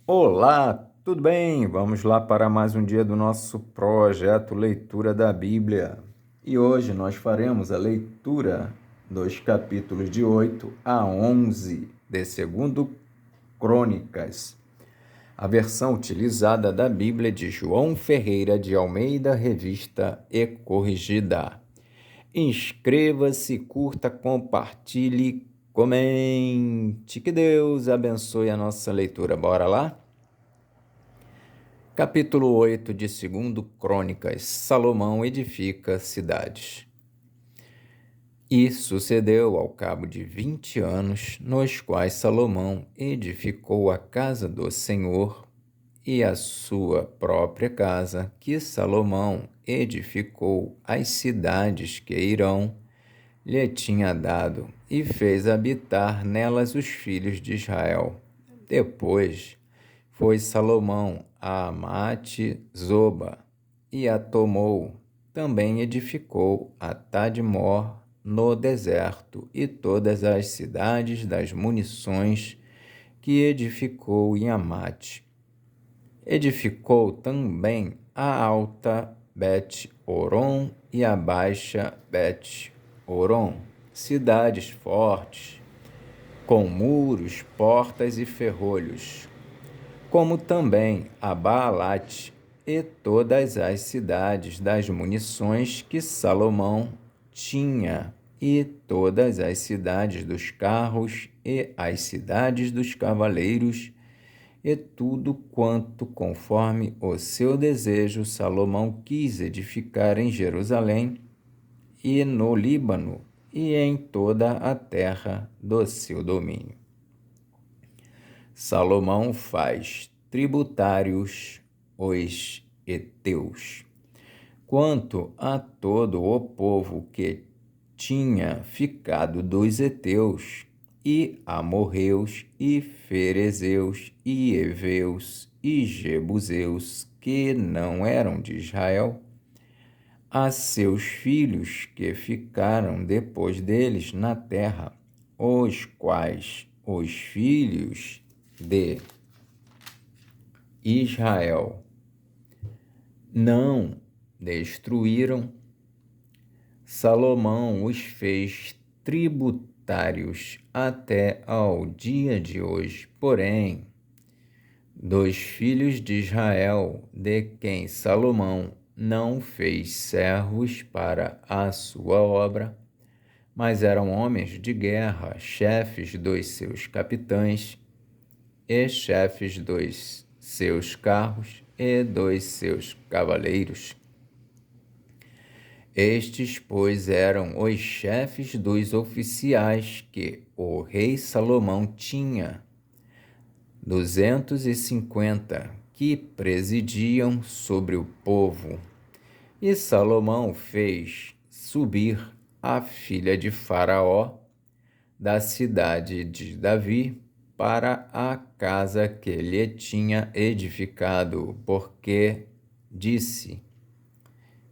Olá, tudo bem? Vamos lá para mais um dia do nosso projeto Leitura da Bíblia. E hoje nós faremos a leitura dos capítulos de 8 a 11 de 2 Crônicas, a versão utilizada da Bíblia de João Ferreira de Almeida, revista e corrigida. Inscreva-se, curta, compartilhe, comente. Que Deus abençoe a nossa leitura. Bora lá? Capítulo 8 de 2 Crônicas. Salomão edifica cidades. E sucedeu ao cabo de 20 anos, nos quais Salomão edificou a casa do Senhor e a sua própria casa, que Salomão edificou as cidades que Hirão lhe tinha dado, e fez habitar nelas os filhos de Israel. Depois foi Salomão a Amate Zoba e a tomou. Também edificou a Tadmor no deserto e todas as cidades das munições que edificou em Amate. Edificou também a alta Bet-Oron e a baixa Bet-Oron, cidades fortes, com muros, portas e ferrolhos, como também a Baalate e todas as cidades das munições que Salomão tinha, e todas as cidades dos carros e as cidades dos cavaleiros, e tudo quanto, conforme o seu desejo, Salomão quis edificar em Jerusalém e no Líbano e em toda a terra do seu domínio. Salomão faz tributários os heteus. Quanto a todo o povo que tinha ficado dos heteus, e amorreus, e ferezeus, e heveus, e jebuseus, que não eram de Israel, a seus filhos que ficaram depois deles na terra, os quais os filhos de Israel não destruíram, Salomão os fez tributários até ao dia de hoje. Porém, dos filhos de Israel, de quem Salomão não fez servos para a sua obra, mas eram homens de guerra, chefes dos seus capitães, e chefes dos seus carros e dos seus cavaleiros. Estes, pois, eram os chefes dos oficiais que o rei Salomão tinha, 250, que presidiam sobre o povo. E Salomão fez subir a filha de Faraó da cidade de Davi para a casa que lhe tinha edificado, porque disse: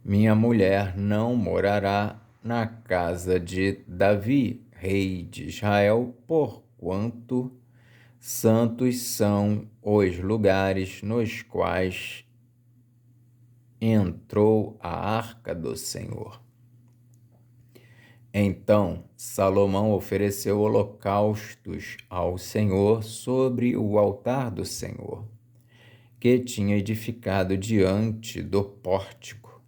minha mulher não morará na casa de Davi, rei de Israel, porquanto santos são os lugares nos quais entrou a arca do Senhor. Então Salomão ofereceu holocaustos ao Senhor sobre o altar do Senhor, que tinha edificado diante do pórtico.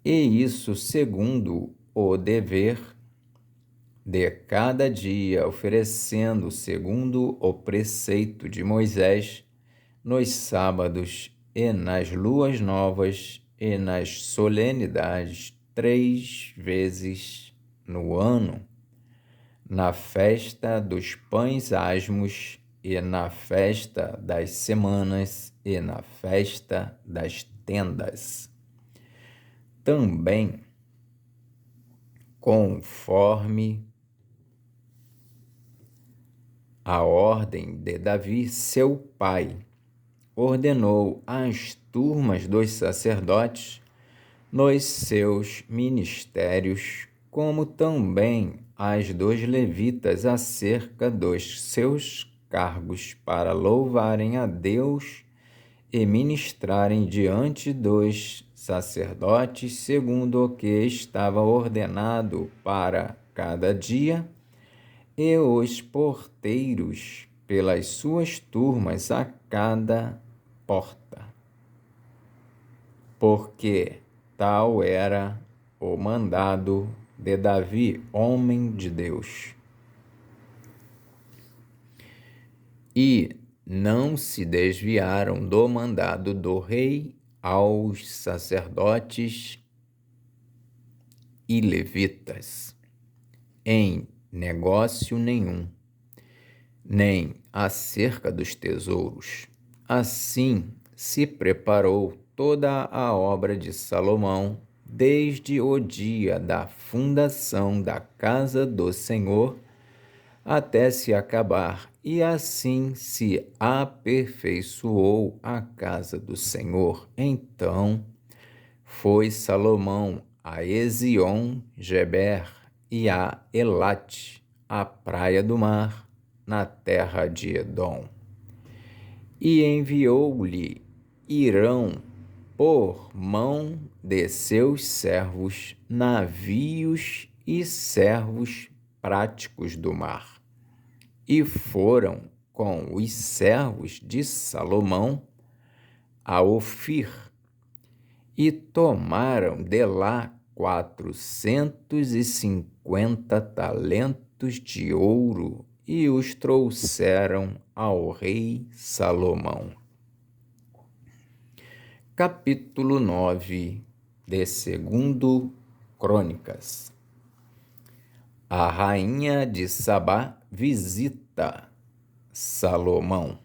E isso segundo o dever de cada dia, oferecendo segundo o preceito de Moisés, nos sábados e nas luas novas e nas solenidades 3 vezes no ano, na festa dos pães asmos e na festa das semanas e na festa das tendas. Também, conforme a ordem de Davi, seu pai, ordenou às turmas dos sacerdotes nos seus ministérios, como também às dos levitas acerca dos seus cargos para louvarem a Deus e ministrarem diante dos sacerdotes segundo o que estava ordenado para cada dia, e os porteiros pelas suas turmas a cada porta, porque tal era o mandado de Davi, homem de Deus. E não se desviaram do mandado do rei aos sacerdotes e levitas em negócio nenhum, nem acerca dos tesouros. Assim se preparou toda a obra de Salomão, desde o dia da fundação da casa do Senhor até se acabar, e assim se aperfeiçoou a casa do Senhor. Então foi Salomão a Ezion-Geber e a Elate, a praia do mar, na terra de Edom. E enviou-lhe Hirão por mão de seus servos, navios e servos práticos do mar. E foram com os servos de Salomão a Ofir, e tomaram de lá 450 talentos de ouro e os trouxeram ao rei Salomão. Capítulo 9 de 2 Crônicas. A rainha de Sabá visita Salomão.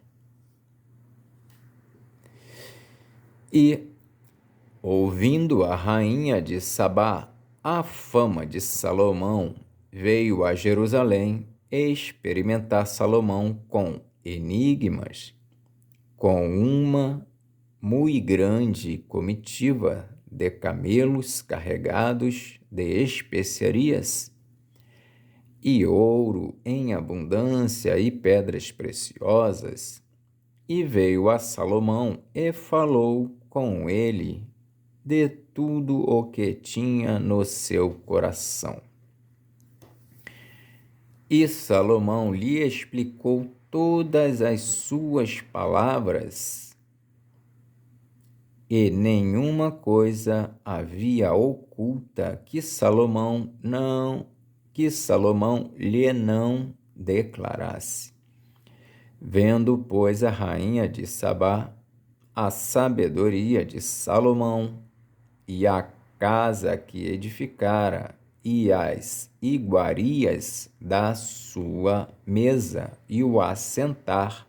E, ouvindo a rainha de Sabá a fama de Salomão, veio a Jerusalém experimentar Salomão com enigmas, com uma muito grande comitiva de camelos carregados de especiarias, e ouro em abundância e pedras preciosas, e veio a Salomão e falou com ele de tudo o que tinha no seu coração. E Salomão lhe explicou todas as suas palavras, e nenhuma coisa havia oculta que Salomão lhe não declarasse. Vendo, pois, a rainha de Sabá a sabedoria de Salomão e a casa que edificara e as iguarias da sua mesa e o assentar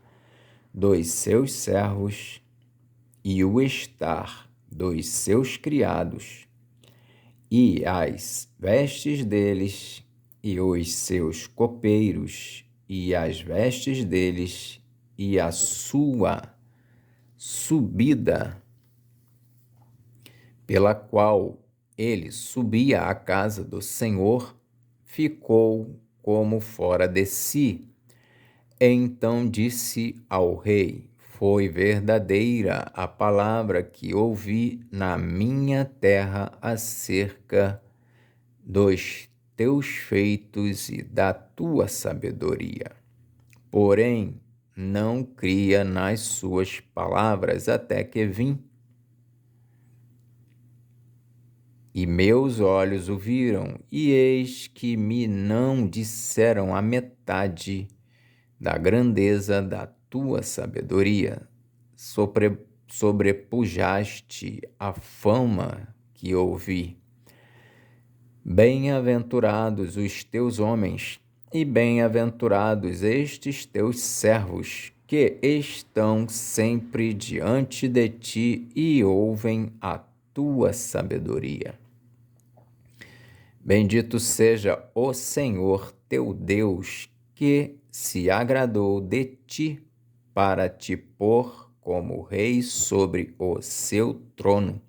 dos seus servos e o estar dos seus criados e as vestes deles e os seus copeiros e as vestes deles e a sua subida pela qual ele subia à casa do Senhor, ficou como fora de si. Então disse ao rei: foi verdadeira a palavra que ouvi na minha terra acerca dos teus feitos e da tua sabedoria. Porém, não cria nas suas palavras até que vim. E meus olhos o viram, e eis que me não disseram a metade da grandeza da tua sabedoria. Sobrepujaste a fama que ouvi. Bem-aventurados os teus homens, e bem-aventurados estes teus servos, que estão sempre diante de ti e ouvem a tua sabedoria. Bendito seja o Senhor teu Deus, que se agradou de ti para te pôr como rei sobre o seu trono,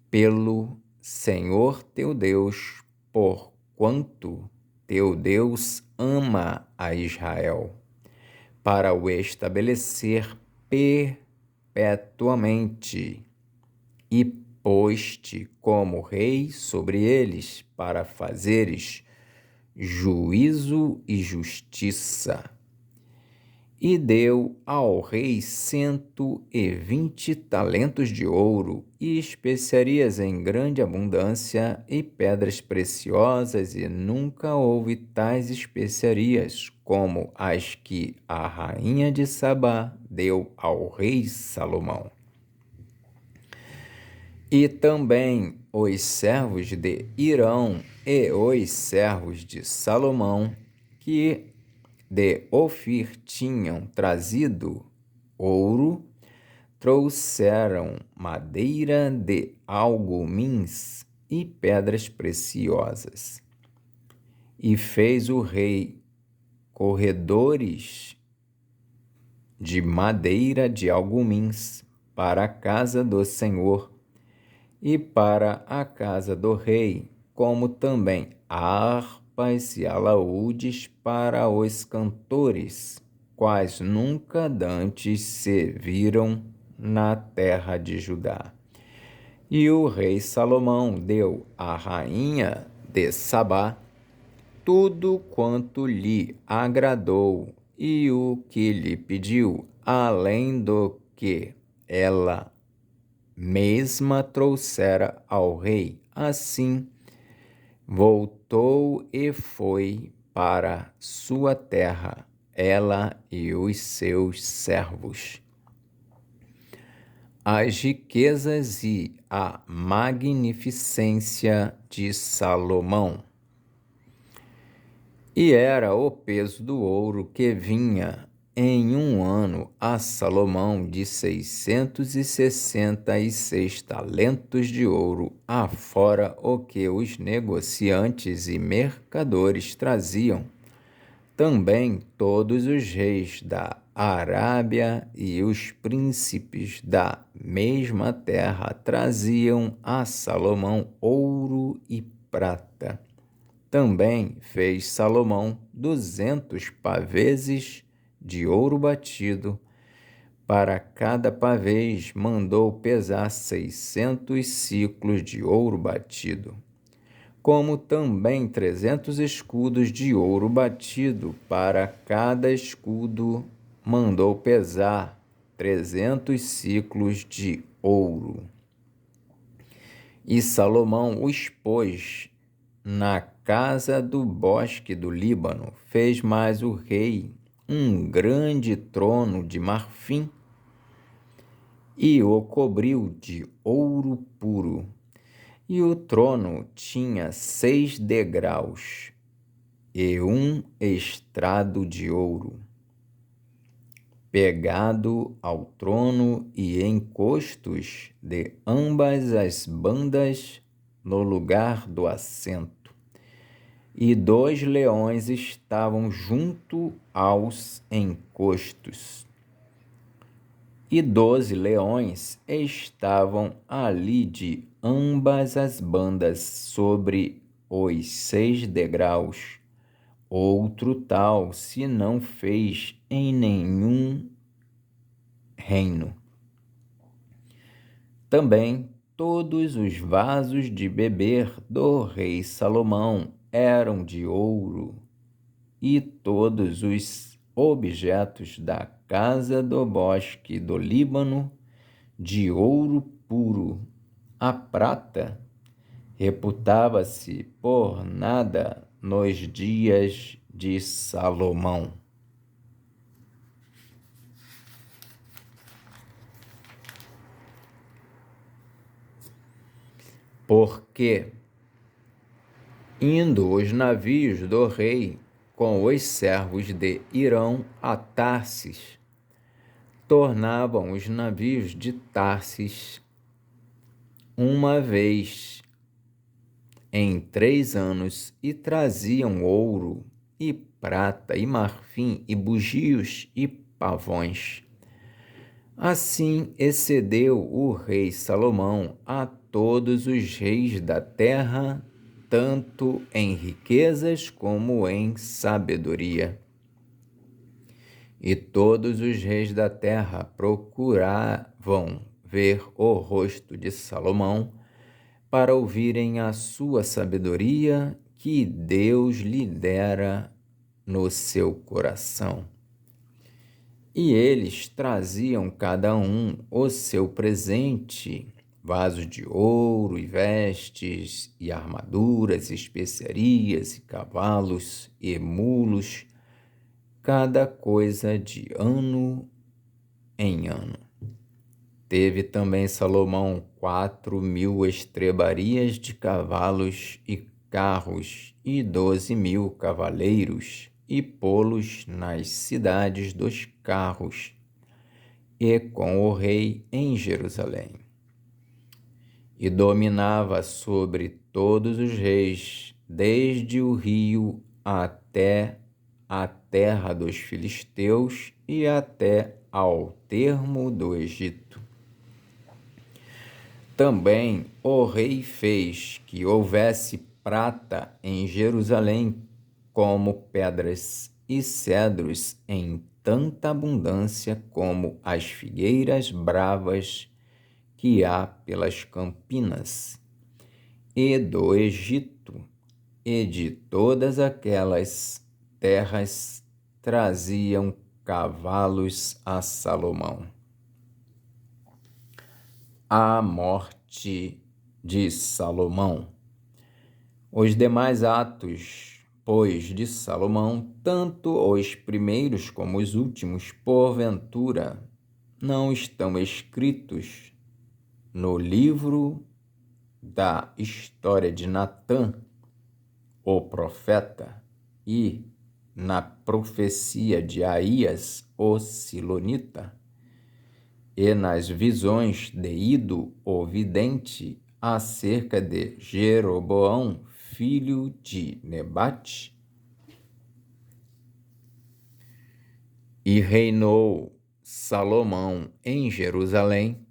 pelo Senhor teu Deus, porquanto teu Deus ama a Israel, para o estabelecer perpetuamente, e pôs-te como rei sobre eles, para fazeres juízo e justiça. E deu ao rei 120 talentos de ouro, e especiarias em grande abundância, e pedras preciosas, e nunca houve tais especiarias como as que a rainha de Sabá deu ao rei Salomão. E também os servos de Hirão e os servos de Salomão, que de Ofir tinham trazido ouro, trouxeram madeira de algumins e pedras preciosas. E fez o rei corredores de madeira de algumins para a casa do Senhor e para a casa do rei, como também harpas e alaúdes para os cantores, quais nunca dantes se viram na terra de Judá. E o rei Salomão deu à rainha de Sabá tudo quanto lhe agradou e o que lhe pediu, além do que ela mesma trouxera ao rei. Assim, voltou e foi para sua terra, ela e os seus servos. As riquezas e a magnificência de Salomão. E era o peso do ouro que vinha em um ano a Salomão de 666 talentos de ouro, afora o que os negociantes e mercadores traziam. Também todos os reis da Arábia e os príncipes da mesma terra traziam a Salomão ouro e prata. Também fez Salomão 200 paveses de ouro batido. Para cada pavês mandou pesar 600 siclos de ouro batido, como também 300 escudos de ouro batido. Para cada escudo mandou pesar 300 siclos de ouro. E Salomão os pôs na casa do bosque do Líbano. Fez mais o rei um grande trono de marfim e o cobriu de ouro puro. E o trono tinha 6 degraus e um estrado de ouro pegado ao trono, e encostos de ambas as bandas no lugar do assento. E 2 leões estavam junto aos encostos. E 12 leões estavam ali de ambas as bandas sobre os 6 degraus. Outro tal se não fez em nenhum reino. Também todos os vasos de beber do rei Salomão eram de ouro, e todos os objetos da casa do bosque do Líbano de ouro puro. A prata reputava-se por nada nos dias de Salomão. Porque, indo os navios do rei com os servos de Hirão a Tarsis, tornavam os navios de Tarsis uma vez em 3 anos, e traziam ouro e prata e marfim e bugios e pavões. Assim excedeu o rei Salomão a todos os reis da terra, tanto em riquezas como em sabedoria. E todos os reis da terra procuravam ver o rosto de Salomão para ouvirem a sua sabedoria que Deus lhe dera no seu coração. E eles traziam cada um o seu presente, vasos de ouro e vestes, e armaduras, especiarias, e cavalos, e mulos, cada coisa de ano em ano. Teve também Salomão 4.000 estrebarias de cavalos e carros, e 12.000 cavaleiros, e pô-los nas cidades dos carros, e com o rei em Jerusalém. E dominava sobre todos os reis, desde o rio até a terra dos filisteus e até ao termo do Egito. Também o rei fez que houvesse prata em Jerusalém, como pedras e cedros em tanta abundância como as figueiras bravas que há pelas campinas, e do Egito e de todas aquelas terras traziam cavalos a Salomão. A morte de Salomão. Os demais atos, pois, de Salomão, tanto os primeiros como os últimos, porventura, não estão escritos no livro da história de Natã, o profeta, e na profecia de Aías, o silonita, e nas visões de Ido, o vidente, acerca de Jeroboão, filho de Nebate? E reinou Salomão em Jerusalém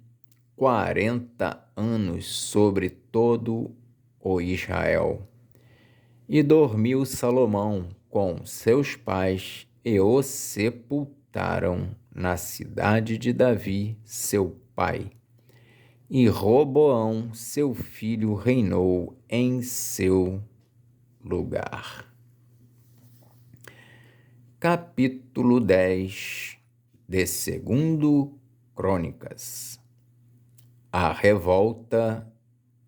40 anos sobre todo o Israel. E dormiu Salomão com seus pais, e o sepultaram na cidade de Davi, seu pai. E Roboão, seu filho, reinou em seu lugar. Capítulo 10 de 2 Crônicas. A revolta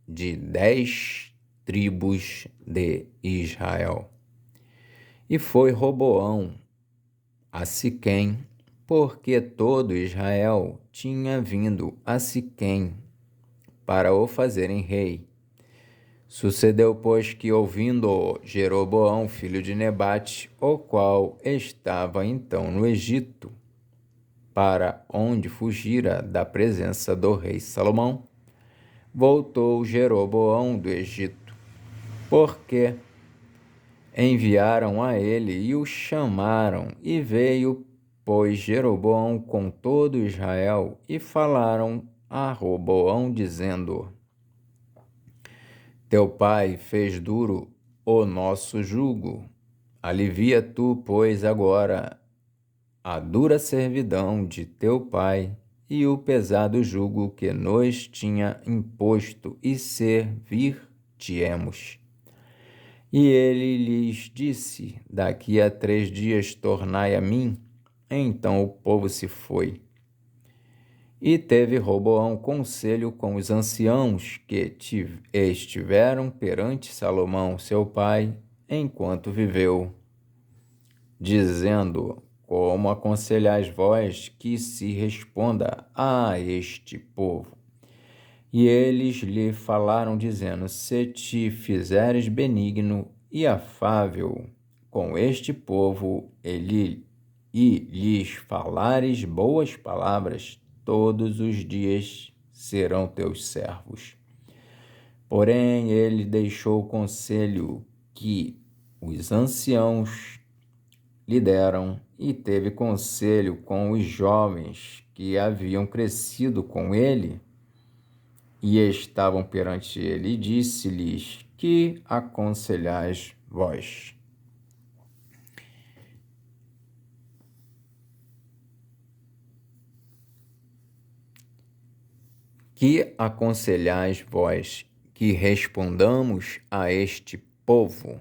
de 10 tribos de Israel. E foi Roboão a Siquém, porque todo Israel tinha vindo a Siquém para o fazerem rei. Sucedeu, pois, que ouvindo Jeroboão, filho de Nebate, o qual estava então no Egito, para onde fugira da presença do rei Salomão, voltou Jeroboão do Egito, porque enviaram a ele e o chamaram, e veio, pois, Jeroboão com todo Israel, e falaram a Roboão, dizendo: Teu pai fez duro o nosso jugo, alivia tu, pois, agora a dura servidão de teu pai e o pesado jugo que nos tinha imposto, e servir-te-emos. E ele lhes disse: Daqui a 3 dias tornai a mim. Então o povo se foi. E teve Roboão conselho com os anciãos que estiveram perante Salomão, seu pai, enquanto viveu, dizendo: Como aconselhais vós que se responda a este povo? E eles lhe falaram, dizendo: Se te fizeres benigno e afável com este povo, e lhes falares boas palavras, todos os dias serão teus servos. Porém, ele deixou o conselho que os anciãos lhe deram, e teve conselho com os jovens que haviam crescido com ele e estavam perante ele, e disse-lhes: Que aconselhais vós? Que aconselhais vós que respondamos a este povo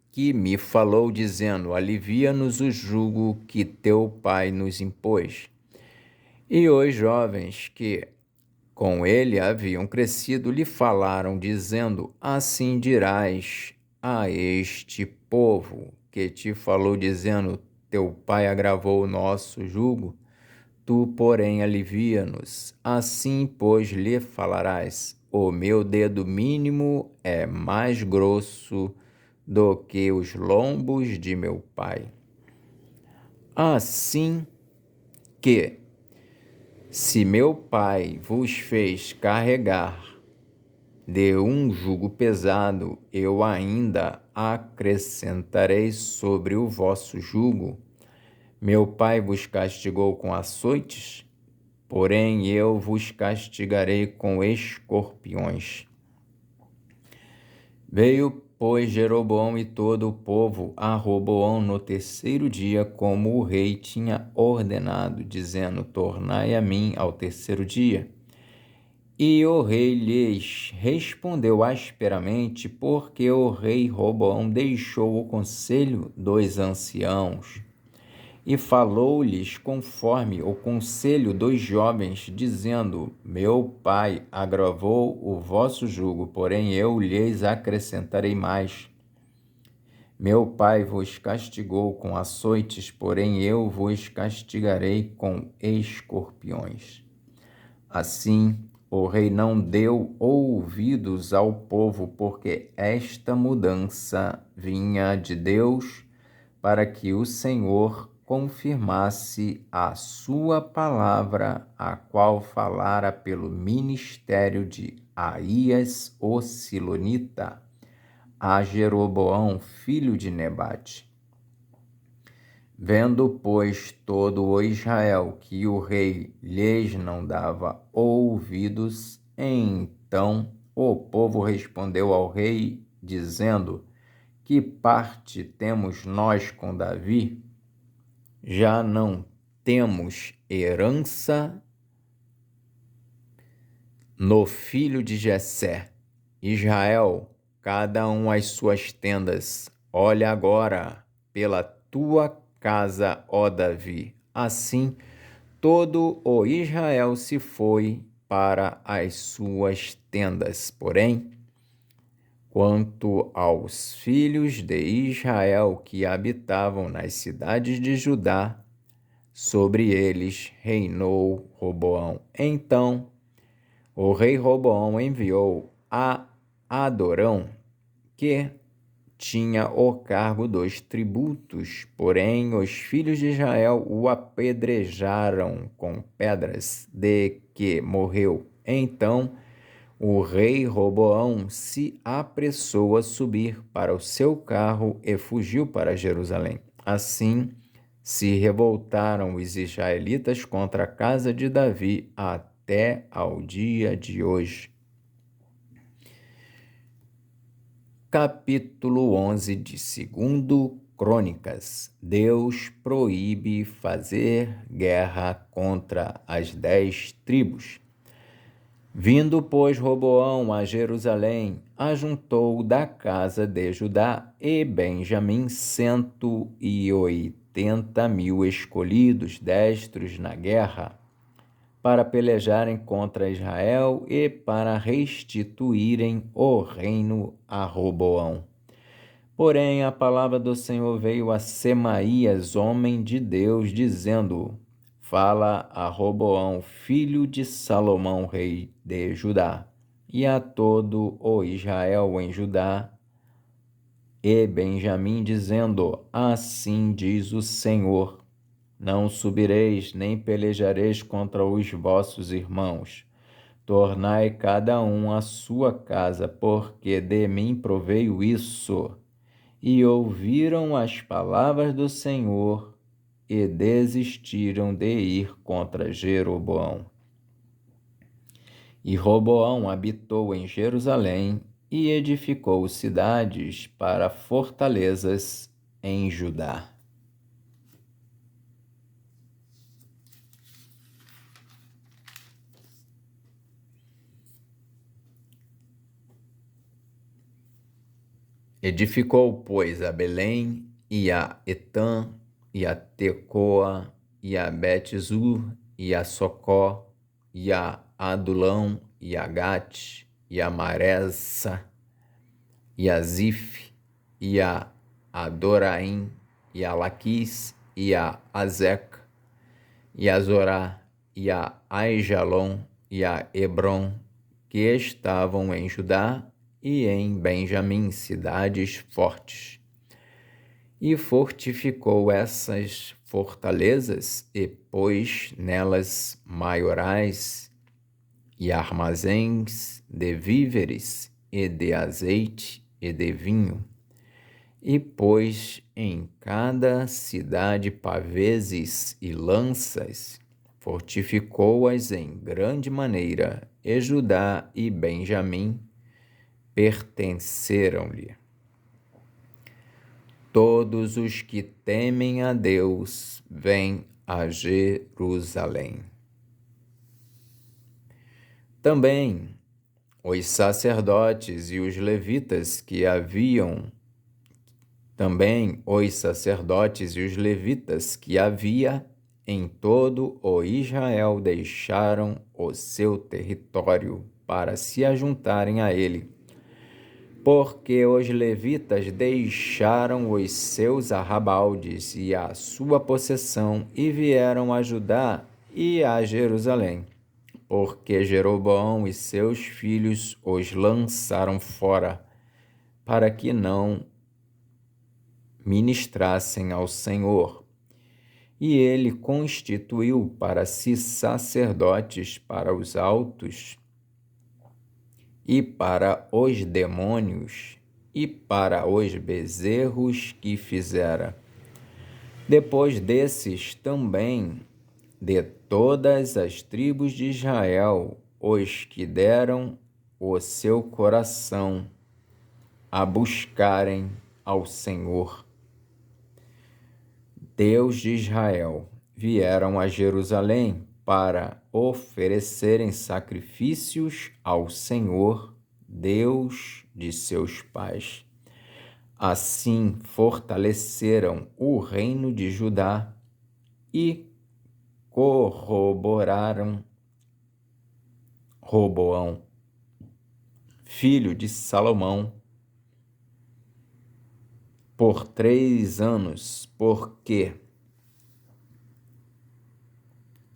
que me falou, dizendo: alivia-nos o jugo que teu pai nos impôs? E os jovens que com ele haviam crescido lhe falaram, dizendo: assim dirás a este povo que te falou, dizendo: teu pai agravou o nosso jugo, tu, porém, alivia-nos. Assim, pois, lhe falarás: o meu dedo mínimo é mais grosso do que os lombos de meu pai. Assim que, se meu pai vos fez carregar de um jugo pesado, eu ainda acrescentarei sobre o vosso jugo. Meu pai vos castigou com açoites, porém eu vos castigarei com escorpiões. Veio, pois, Jeroboão e todo o povo a Roboão no terceiro dia, como o rei tinha ordenado, dizendo: tornai a mim ao terceiro dia. E o rei lhes respondeu asperamente, porque o rei Roboão deixou o conselho dos anciãos e falou-lhes conforme o conselho dos jovens, dizendo: meu pai agravou o vosso jugo, porém eu lhes acrescentarei mais. Meu pai vos castigou com açoites, porém eu vos castigarei com escorpiões. Assim, o rei não deu ouvidos ao povo, porque esta mudança vinha de Deus, para que o Senhor confirmasse a sua palavra, a qual falara pelo ministério de Aías, o Silonita, a Jeroboão, filho de Nebate. Vendo, pois, todo o Israel que o rei lhes não dava ouvidos, então o povo respondeu ao rei, dizendo: que parte temos nós com Davi? Já não temos herança no filho de Jessé. Israel, cada um às suas tendas. Olha agora pela tua casa, ó Davi. Assim, todo o Israel se foi para as suas tendas. Porém, quanto aos filhos de Israel que habitavam nas cidades de Judá, sobre eles reinou Roboão. Então, o rei Roboão enviou a Adorão, que tinha o cargo dos tributos, porém os filhos de Israel o apedrejaram com pedras, de que morreu. Então o rei Roboão se apressou a subir para o seu carro e fugiu para Jerusalém. Assim se revoltaram os israelitas contra a casa de Davi até ao dia de hoje. Capítulo 11 de 2 Crônicas. Deus proíbe fazer guerra contra as 10 tribos. Vindo, pois, Roboão a Jerusalém, ajuntou da casa de Judá e Benjamim 180.000 escolhidos, destros na guerra, para pelejarem contra Israel e para restituírem o reino a Roboão. Porém, a palavra do Senhor veio a Semaías, homem de Deus, dizendo: fala a Roboão, filho de Salomão, rei de Judá, e a todo o Israel em Judá e Benjamim, dizendo: assim diz o Senhor: não subireis, nem pelejareis contra os vossos irmãos. Tornai cada um a sua casa, porque de mim proveio isso. E ouviram as palavras do Senhor e desistiram de ir contra Jeroboão. E Roboão habitou em Jerusalém e edificou cidades para fortalezas em Judá. Edificou, pois, a Belém, e a Etã, e a Tecoa, e a Bet-zur, e a Socó, e a Adulão, e a Gate, e a Maresa, e a Zif, e a Adoraim, e a Laquis, e a Azeca, e a Zorá, e a Aijalon, e a Hebron, que estavam em Judá e em Benjamim, cidades fortes. E fortificou essas fortalezas, e pôs nelas maiorais e armazéns de víveres, e de azeite, e de vinho. E pôs em cada cidade pavês e lanças, fortificou-as em grande maneira, e Judá e Benjamim pertenceram-lhe. Todos os que temem a Deus vêm a Jerusalém. Também os sacerdotes e os levitas que havia em todo o Israel deixaram o seu território para se ajuntarem a ele, porque os levitas deixaram os seus arrabaldes e a sua possessão e vieram a Judá e a Jerusalém, porque Jeroboão e seus filhos os lançaram fora, para que não ministrassem ao Senhor. E ele constituiu para si sacerdotes para os altos e para os demônios e para os bezerros que fizera. Depois desses também, de todas as tribos de Israel, os que deram o seu coração a buscarem ao Senhor, Deus de Israel, vieram a Jerusalém para oferecerem sacrifícios ao Senhor, Deus de seus pais. Assim fortaleceram o reino de Judá e corroboraram Roboão, filho de Salomão, por 3 anos, porque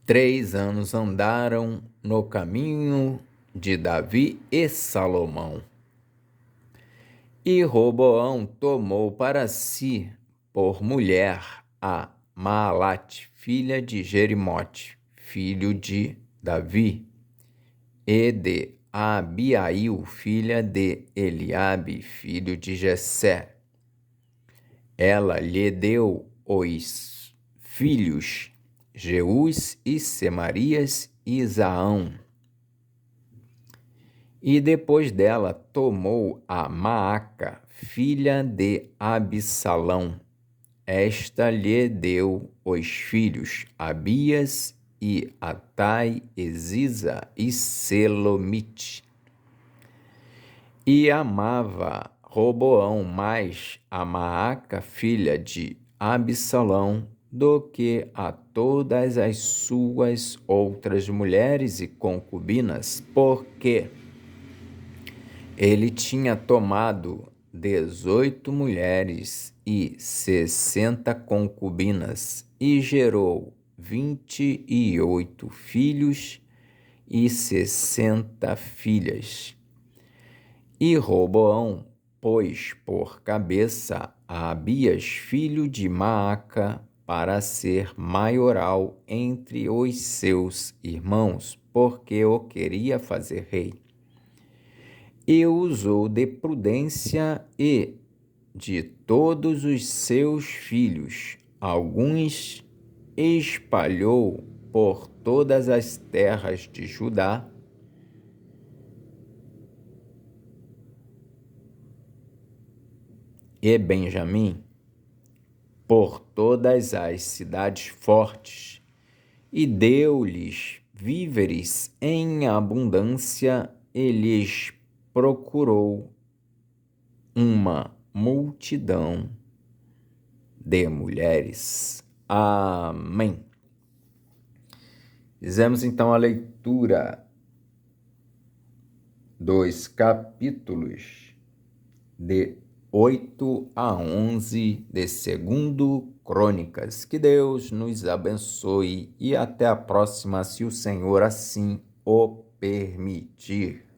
3 anos andaram no caminho de Davi e Salomão. E Roboão tomou para si por mulher a Maalate, filha de Jerimote, filho de Davi, e de Abiail, filha de Eliabe, filho de Jessé. Ela lhe deu os filhos Jeús e Semarias e Zaão. E depois dela tomou a Maaca, filha de Absalão. Esta lhe deu os filhos Abias e Atai, e Ziza e Selomite. E amava Roboão mais a Maaca, filha de Absalão, do que a todas as suas outras mulheres e concubinas, porque ele tinha tomado 18 mulheres e 60 concubinas, e gerou 28 filhos e 60 filhas. E Roboão pôs por cabeça a Abias, filho de Maaca, para ser maioral entre os seus irmãos, porque o queria fazer rei. E usou de prudência e de todos os seus filhos, alguns espalhou por todas as terras de Judá, e Benjamim, por todas as cidades fortes, e deu-lhes víveres em abundância, e lhes procurou uma multidão de mulheres. Amém. Fizemos então a leitura dos capítulos de 8 a 11 de 2 Crônicas. Que Deus nos abençoe e até a próxima, se o Senhor assim o permitir.